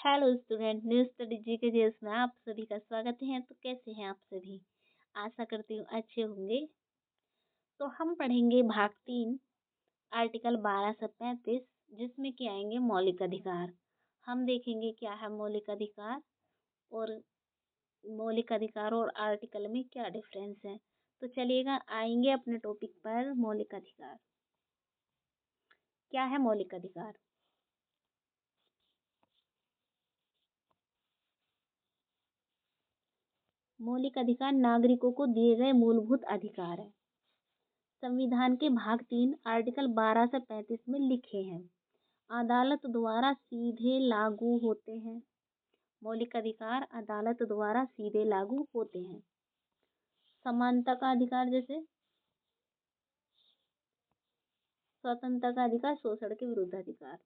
Hello student, new study GK में आप सभी का स्वागत है। तो कैसे हैं आप सभी? आशा करती हूँ अच्छे होंगे। तो हम पढ़ेंगे भाग 3 आर्टिकल 12 से 35 जिसमें कि आएंगे मौलिक अधिकार। हम देखेंगे क्या है मौलिक अधिकार और आर्टिकल में क्या डिफरेंस है। तो चलिएगा आएंगे अपने टॉपिक पर। मौलिक अधिकार क्या है? मौलिक अधिकार नागरिकों को दिए गए मूलभूत अधिकार है। संविधान के भाग 3 आर्टिकल 12 से 35 में लिखे हैं, अदालत द्वारा सीधे लागू होते हैं। मौलिक अधिकार अदालत द्वारा सीधे लागू होते हैं। समानता का अधिकार जैसे स्वतंत्रता का अधिकार, शोषण के विरुद्ध अधिकार।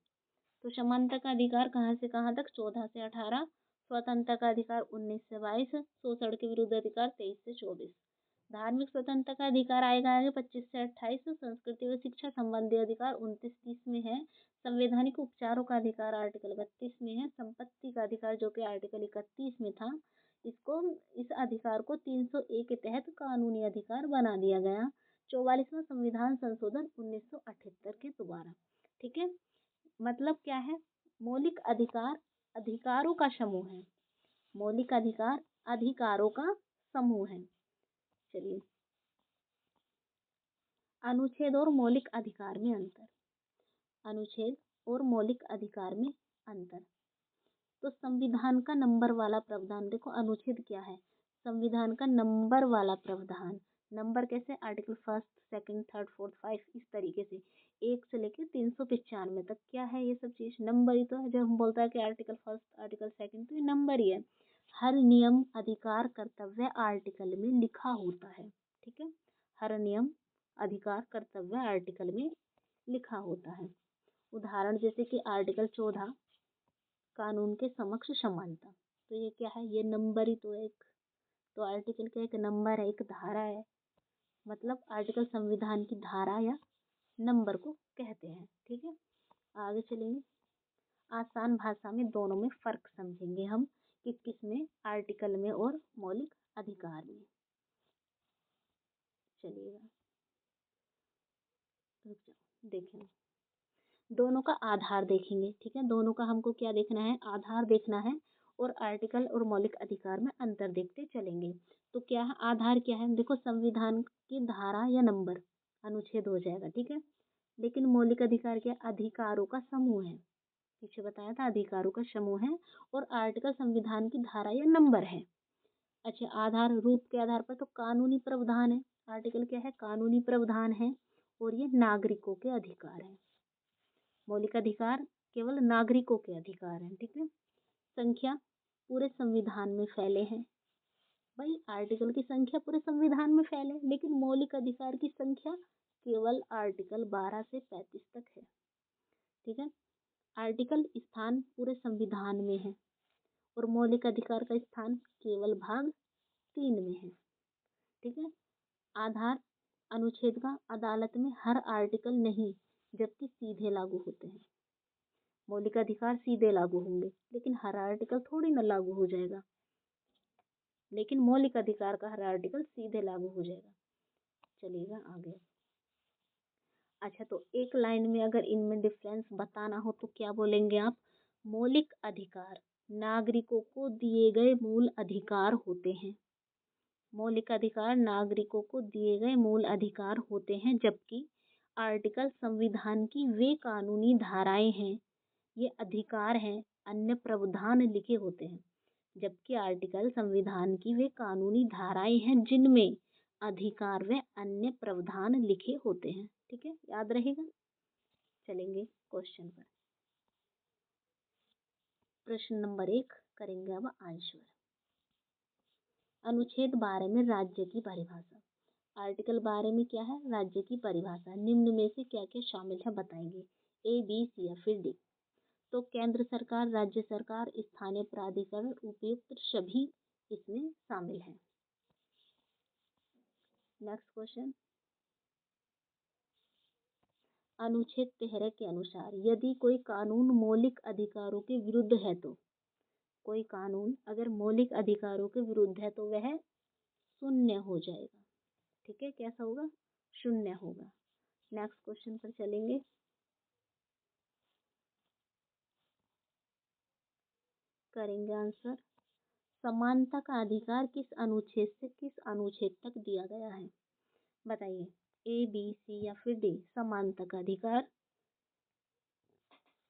तो समानता का अधिकार कहाँ से कहाँ तक? 14 से 18। स्वतंत्रता का अधिकार 19 से 22। शोषण के विरुद्ध अधिकार 23 से 24। धार्मिक स्वतंत्रता का अधिकार आएगा आगे 25 से 28। संस्कृति व शिक्षा संबंधी अधिकार 29-30 में है। संवैधानिक उपचारों का अधिकार आर्टिकल 32 में है। संपत्ति का अधिकार जो कि आर्टिकल 31 में था, इस अधिकार को 301 के तहत कानूनी अधिकार बना दिया गया 44वां संविधान संशोधन 1978 के द्वारा। ठीक है, मतलब क्या है? मौलिक अधिकार अधिकारों का समूह है। मौलिक अधिकार अधिकारों का समूह है। चलिए, अनुच्छेद और मौलिक अधिकार में अंतर। अनुच्छेद और मौलिक अधिकार में अंतर। तो संविधान का नंबर वाला प्रावधान देखो। अनुच्छेद क्या है? संविधान का नंबर वाला प्रावधान। नंबर कैसे? आर्टिकल 1, 2, 3, 4, 5 इस तरीके से 1 से लेकर 395 तक। क्या है ये सब चीज? नंबर ही तो है। जब हम बोलता है कि आर्टिकल 1, आर्टिकल 2 तो ये नंबर ही है। हर नियम, अधिकार, कर्तव्य आर्टिकल में लिखा होता है। ठीक है, हर नियम, अधिकार, कर्तव्य आर्टिकल में लिखा होता है। उदाहरण जैसे कि आर्टिकल 14 कानून के समक्ष समानता। तो ये क्या है? ये नंबर ही तो है एक। तो आर्टिकल का एक नंबर है, एक धारा है। मतलब आर्टिकल संविधान की धारा या नंबर को कहते हैं। ठीक है, आगे चलेंगे। आसान भाषा में दोनों में फर्क समझेंगे हम कि किसमें, आर्टिकल में और मौलिक अधिकार में। चलिएगा, रुक जाओ, देखें। दोनों का आधार देखेंगे। ठीक है, दोनों का हमको क्या देखना है? आधार देखना है। और आर्टिकल और मौलिक अधिकार में अंतर देखते चलेंगे। तो क्या है आधार? क्या है? देखो, संविधान की धारा या नंबर अनुच्छेद हो जाएगा। ठीक है, लेकिन मौलिक अधिकार क्या? अधिकारों का समूह है। पीछे बताया था, अधिकारों का समूह है। और आर्टिकल संविधान की धारा या नंबर है। अच्छा, आधार रूप के आधार पर तो कानूनी प्रावधान है। आर्टिकल क्या है? कानूनी प्रावधान है। और ये नागरिकों के अधिकार है। मौलिक अधिकार केवल नागरिकों के अधिकार हैं। ठीक है, संख्या पूरे संविधान में फैले हैं। भाई, आर्टिकल की संख्या पूरे संविधान में फैले, लेकिन मौलिक अधिकार की संख्या केवल आर्टिकल 12 से 35 तक है। ठीक है, आर्टिकल स्थान पूरे संविधान में है और मौलिक अधिकार का स्थान केवल भाग 3 में है। ठीक है, आधार अनुच्छेद का अदालत में हर आर्टिकल नहीं, जबकि सीधे लागू होते हैं। मौलिक अधिकार सीधे लागू होंगे, लेकिन हर आर्टिकल थोड़ी ना लागू हो जाएगा। लेकिन मौलिक अधिकार का हर आर्टिकल सीधे लागू हो जाएगा। चलिएगा आगे। अच्छा, तो एक लाइन में अगर इनमें डिफरेंस बताना हो तो क्या बोलेंगे आप? मौलिक अधिकार नागरिकों को दिए गए मूल अधिकार होते हैं। मौलिक अधिकार नागरिकों को दिए गए मूल अधिकार होते हैं, जबकि आर्टिकल संविधान की वे कानूनी धाराएं हैं, ये अधिकार हैं, अन्य प्रावधान लिखे होते हैं। जबकि आर्टिकल संविधान की वे कानूनी धाराएं हैं जिनमें अधिकार व अन्य प्रावधान लिखे होते हैं। ठीक है, याद रहेगा। चलेंगे क्वेश्चन पर। प्रश्न नंबर 1 करेंगे अब आंसर। अनुच्छेद 12 में राज्य की परिभाषा। आर्टिकल 12 में क्या है? राज्य की परिभाषा। निम्न में से क्या क्या शामिल है बताएंगे? A, B, C या फिर D? तो केंद्र सरकार, राज्य सरकार, स्थानीय प्राधिकरण, उपयुक्त सभी इसमें शामिल हैं। Next question. अनुच्छेद 13 के अनुसार यदि कोई कानून मौलिक अधिकारों के विरुद्ध है तो कोई कानून अगर मौलिक अधिकारों के विरुद्ध है तो वह शून्य हो जाएगा। ठीक है, कैसा होगा? शून्य होगा। नेक्स्ट क्वेश्चन पर चलेंगे। करेंगे आंसर। समानता का अधिकार किस अनुच्छेद से किस अनुच्छेद तक दिया गया है? बताइए, ए, बी, सी या फिर डी। समानता का अधिकार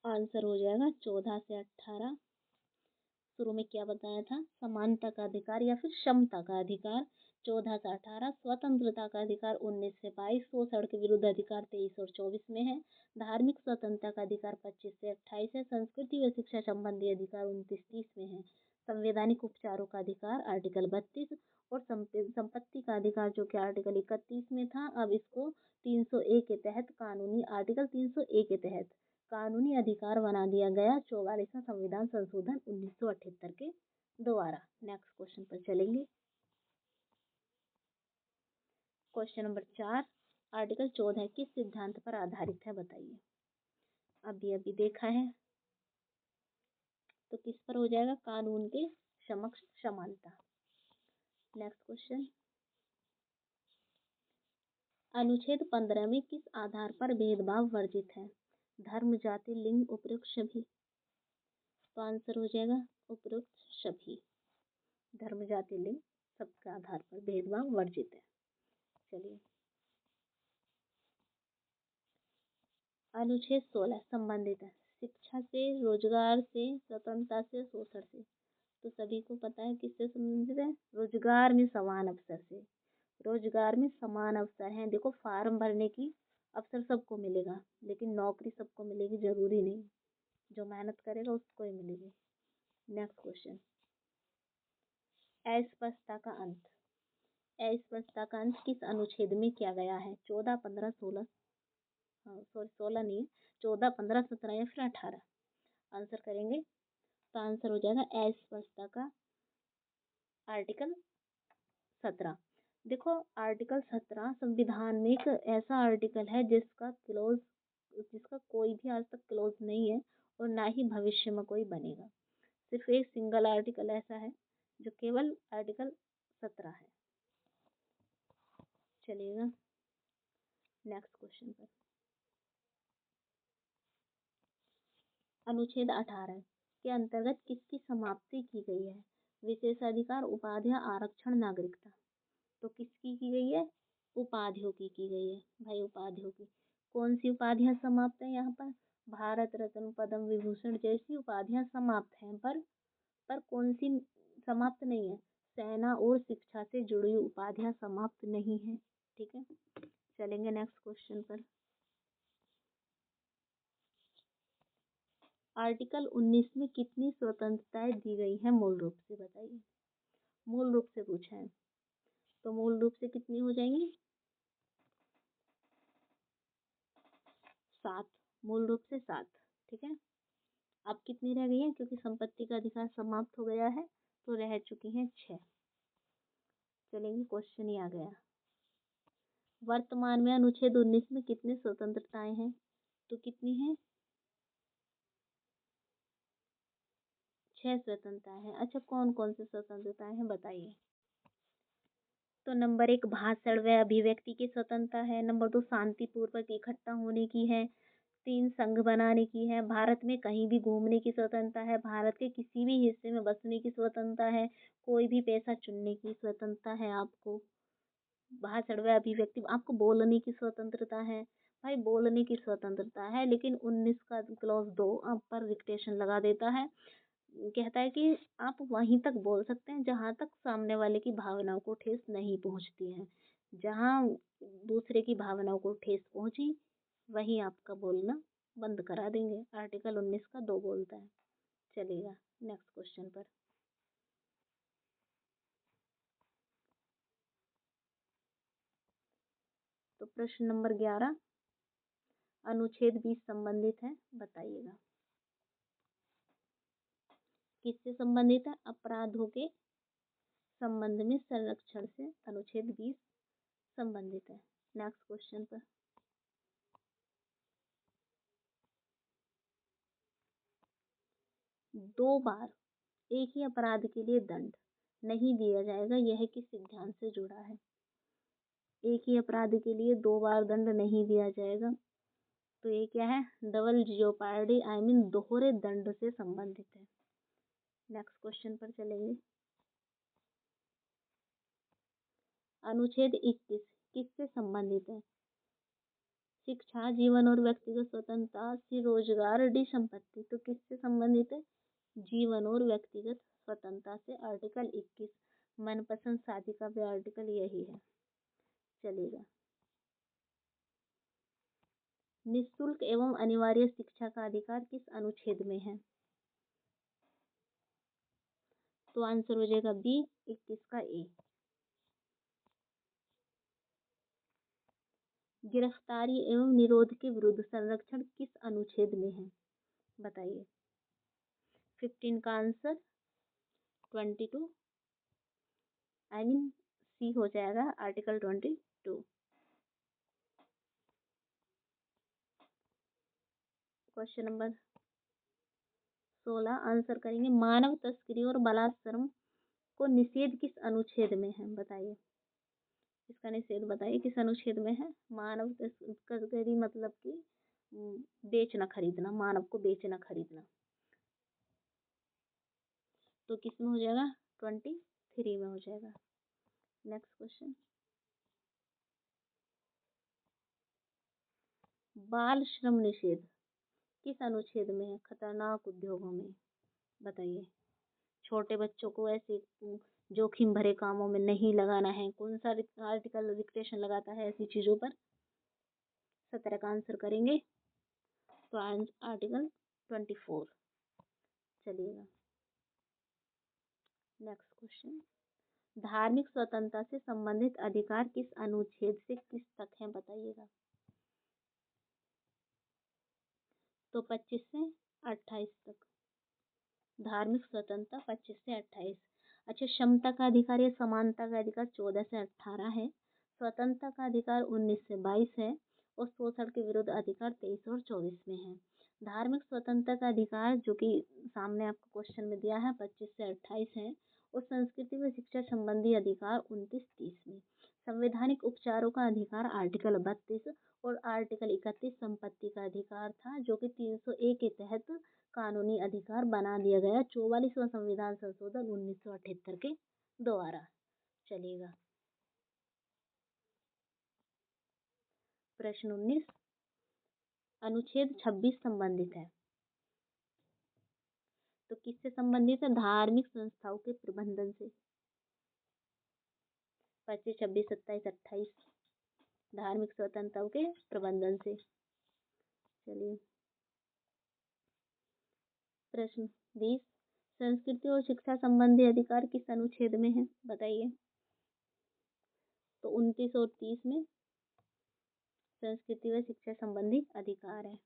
आंसर हो जाएगा 14 से 18। शुरू में क्या बताया था? समानता का अधिकार या फिर समता का अधिकार 14 से 18, स्वतंत्रता का अधिकार 19 से 22, शोषण के विरुद्ध अधिकार 23 और 24 में है, धार्मिक स्वतंत्रता का अधिकार 25 से 28 है, संस्कृति व शिक्षा संबंधी अधिकार 29-30 में है, संवैधानिक उपचारों का अधिकार आर्टिकल 32 और संपत्ति का अधिकार जो कि आर्टिकल 31 में था, अब इसको 301 के तहत कानूनी आर्टिकल 301 के तहत कानूनी अधिकार बना दिया गया 44वां संविधान संशोधन 1978 के द्वारा। नेक्स्ट क्वेश्चन पर चलेंगे। क्वेश्चन नंबर 4, आर्टिकल 14 किस सिद्धांत पर आधारित है? बताइए। अभी देखा है तो किस पर हो जाएगा? कानून के समक्ष समानता। नेक्स्ट क्वेश्चन, अनुच्छेद 15 में किस आधार पर भेदभाव वर्जित है? धर्म, जाति, लिंग, उपयुक्त सभी। तो आंसर हो जाएगा उपयुक्त सभी। धर्म, जाति, लिंग सबके आधार पर भेदभाव वर्जित है। चलिए, अनुच्छेद 16 संबंधित है शिक्षा से, रोजगार से, स्वतंत्रता से, शोषण से। तो सभी को पता है किससे संबंधित है? रोजगार में समान अवसर से। रोजगार में समान अवसर है। देखो, फार्म भरने की अवसर सबको मिलेगा, लेकिन नौकरी सबको मिलेगी जरूरी नहीं। जो मेहनत करेगा उसको ही मिलेगी। नेक्स्ट क्वेश्चन, अस्पष्टता का अंत। अस्पष्टता का अंत किस अनुच्छेद में किया गया है? 14, 15, 16। हाँ सॉरी, 16 नहीं है, 14, 15, 17 या फिर 18। आंसर करेंगे तो आंसर हो जाएगा अस्पष्टता का आर्टिकल 17। देखो, आर्टिकल 17 संविधान में एक ऐसा आर्टिकल है जिसका कोई भी आज तक क्लोज नहीं है और ना ही भविष्य में कोई बनेगा। सिर्फ एक सिंगल आर्टिकल ऐसा है जो केवल आर्टिकल 17 है। चलिएगा नेक्स्ट क्वेश्चन पर। अनुच्छेद 18 के अंतर्गत किसकी समाप्ति की गई है? विशेषाधिकार, उपाधियां, आरक्षण, नागरिकता। तो किसकी की गई है? उपाधियों की गई है भाई, उपाधियों की। कौन सी उपाधियां समाप्त है यहाँ पर? भारत रत्न, पद्म विभूषण जैसी उपाधियां समाप्त हैं, पर कौन सी समाप्त नहीं है? सेना और शिक्षा से जुड़ी उपाधियां समाप्त नहीं है। ठीक है, चलेंगे नेक्स्ट क्वेश्चन पर। आर्टिकल 19 में कितनी स्वतंत्रताएं दी गई है मूल रूप से? बताइए, मूल रूप से पूछा है तो मूल रूप से कितनी हो जाएंगी? 7। मूल रूप से 7। ठीक है, अब कितनी रह गई है? क्योंकि संपत्ति का अधिकार समाप्त हो गया है तो रह चुकी हैं 6। चलेंगे, क्वेश्चन ही आ गया। वर्तमान में अनुच्छेद 19 में कितनी स्वतंत्रताएं हैं? तो कितनी है? 6 स्वतंत्रताएं हैं। अच्छा, कौन कौन सी स्वतंत्रताएं हैं बताइए। तो नंबर 1 भाषण व अभिव्यक्ति की स्वतंत्रता है। नंबर 2 शांतिपूर्वक इकट्ठा होने की है। 3 संघ बनाने की है। भारत में कहीं भी घूमने की स्वतंत्रता है। भारत के किसी भी हिस्से में बसने की स्वतंत्रता है। कोई भी पेशा चुनने की स्वतंत्रता है आपको। भाषण व अभिव्यक्ति, आपको बोलने की स्वतंत्रता है। भाई, बोलने की स्वतंत्रता है, लेकिन 19 का क्लॉज 2 आप पर रिक्टेशन लगा देता है। कहता है कि आप वहीं तक बोल सकते हैं जहां तक सामने वाले की भावनाओं को ठेस नहीं पहुंचती है। जहां दूसरे की भावनाओं को ठेस पहुंची वहीं आपका बोलना बंद करा देंगे। आर्टिकल 19 का 2 बोलता है। चलेगा नेक्स्ट क्वेश्चन पर। तो प्रश्न नंबर 11, अनुच्छेद 20 संबंधित है, बताइएगा। किससे संबंधित है? अपराधों के संबंध में संरक्षण से अनुच्छेद 20 संबंधित है। नेक्स्ट क्वेश्चन पर। दो बार एक ही अपराध के लिए दंड नहीं दिया जाएगा, यह किस सिद्धांत से जुड़ा है? एक ही अपराध के लिए 2 बार दंड नहीं दिया जाएगा, तो ये क्या है? डबल जियोपार्डी आई मीन दोहरे दंड से संबंधित है। नेक्स्ट क्वेश्चन पर चलेंगे। अनुच्छेद 21 किससे संबंधित है? शिक्षा, जीवन और व्यक्तिगत स्वतंत्रता से रोजगार, डी संपत्ति। तो किससे संबंधित है? जीवन और व्यक्तिगत स्वतंत्रता से। आर्टिकल 21 मनपसंद शादी का भी आर्टिकल यही है, चलेगा। निःशुल्क एवं अनिवार्य शिक्षा का अधिकार किस अनुच्छेद में है? तो आंसर हो जाएगा बी 21 का ए। गिरफ्तारी एवं निरोध के विरुद्ध संरक्षण किस अनुच्छेद में है? बताइए। 15 का आंसर 22 आई मीन सी हो जाएगा, आर्टिकल 22। क्वेश्चन नंबर 16 आंसर करेंगे। मानव तस्करी और बलात्संग को निषेध किस अनुच्छेद में है? बताइए। इसका निषेध बताइए किस अनुच्छेद में है? मानव तस्करी मतलब कि बेचना खरीदना, मानव को बेचना खरीदना। तो किस में हो जाएगा? 23 में हो जाएगा। Next question. बाल श्रम निषेध किस अनुच्छेद में है? खतरनाक उद्योगों में। बताइए। छोटे बच्चों को ऐसे जोखिम भरे कामों में नहीं लगाना है। कौन सा आर्टिकल रिस्ट्रिक्शन लगाता है ऐसी चीजों पर? 17 का आंसर करेंगे, तो आर्टिकल 24 चलिएगा। Next question. धार्मिक स्वतंत्रता से संबंधित अधिकार किस अनुच्छेद से किस तक है? बताइएगा। तो 25 से 28 तक। धार्मिक स्वतंत्रता 25 से 28। अच्छा, क्षमता का अधिकार या समानता का अधिकार 14 से 18 है। स्वतंत्रता का अधिकार 19 से 22 है और शोषण के विरुद्ध अधिकार 23 और 24 में है। धार्मिक स्वतंत्रता का अधिकार जो कि सामने आपको क्वेश्चन में दिया है 25 से 28 है और संस्कृति व शिक्षा संबंधी अधिकार 29-30 में। संवैधानिक उपचारों का अधिकार आर्टिकल 32 और आर्टिकल 31 संपत्ति का अधिकार था जो कि 301 के तहत कानूनी अधिकार बना दिया गया 44वां संविधान संशोधन 1978 के द्वारा। चलेगा। प्रश्न 19 अनुच्छेद 26 संबंधित है। तो किससे संबंधित है? धार्मिक संस्थाओं के प्रबंधन से। 25, 26, 27, 28 धार्मिक स्वतंत्रताओं के प्रबंधन से। चलिए। प्रश्न 20 संस्कृति और शिक्षा संबंधी अधिकार किस अनुच्छेद में है? बताइए। तो 29 और 30 में संस्कृति व शिक्षा संबंधी अधिकार है।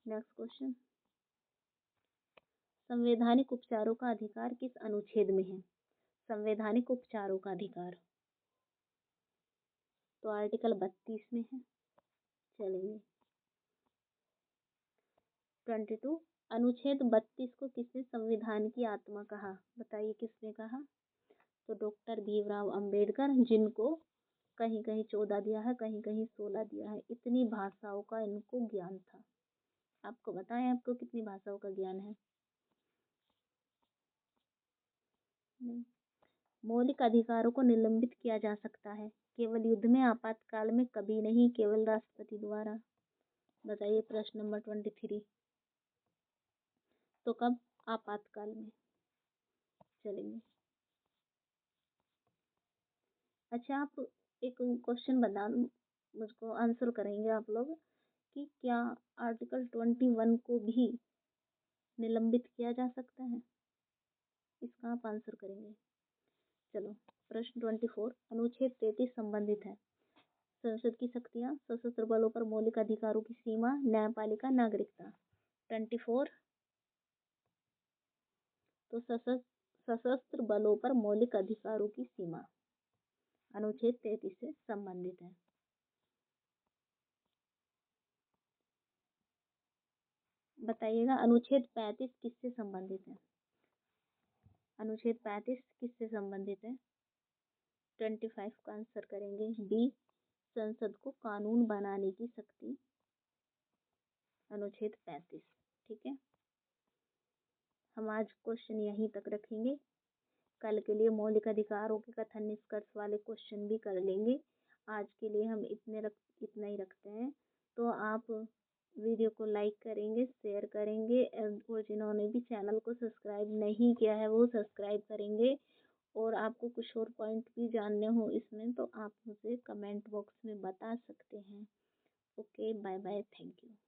Next question. संवैधानिक उपचारों का अधिकार किस अनुच्छेद में है? संवैधानिक उपचारों का अधिकार तो आर्टिकल 32 में है। चलेंगे। 22 अनुच्छेद 32 को किसने संविधान की आत्मा कहा? बताइए किसने कहा? तो डॉक्टर भीमराव अंबेडकर, जिनको कहीं कहीं 14 दिया है, कहीं कहीं 16 दिया है। इतनी भाषाओं का इनको ज्ञान था। आपको बताएं आपको कितनी भाषाओं का ज्ञान है? नहीं। मौलिक अधिकारों को निलंबित किया जा सकता है केवल युद्ध में, आपातकाल में कभी नहीं, केवल राष्ट्रपति द्वारा। बताइए। प्रश्न नंबर 23 तो कब? आपातकाल में। चलेंगे। अच्छा, आप एक क्वेश्चन बता मुझको आंसर करेंगे आप लोग कि क्या आर्टिकल 21 को भी निलंबित किया जा सकता है? इसका आप आंसर करेंगे। चलो। प्रश्न 24 अनुच्छेद 33 संबंधित है। संसद की शक्तियां, सशस्त्र बलों पर मौलिक अधिकारों की सीमा, न्यायपालिका, नागरिकता। 24 तो सशस्त्र बलों पर मौलिक अधिकारों की सीमा अनुच्छेद 33 से संबंधित है। बताइएगा। अनुच्छेद 35 किससे संबंधित है? अनुच्छेद 35 किससे संबंधित है? 25 का आंसर करेंगे बी, संसद को कानून बनाने की शक्ति, अनुच्छेद 35। ठीक है, हम आज क्वेश्चन यहीं तक रखेंगे। कल के लिए मौलिक अधिकारों के कथन निष्कर्ष वाले क्वेश्चन भी कर लेंगे। आज के लिए हम इतना ही रखते हैं। तो आप वीडियो को लाइक करेंगे, शेयर करेंगे और जिन्होंने भी चैनल को सब्सक्राइब नहीं किया है वो सब्सक्राइब करेंगे। और आपको कुछ और पॉइंट भी जानने हो इसमें तो आप मुझे कमेंट बॉक्स में बता सकते हैं। Okay, bye bye, thank you.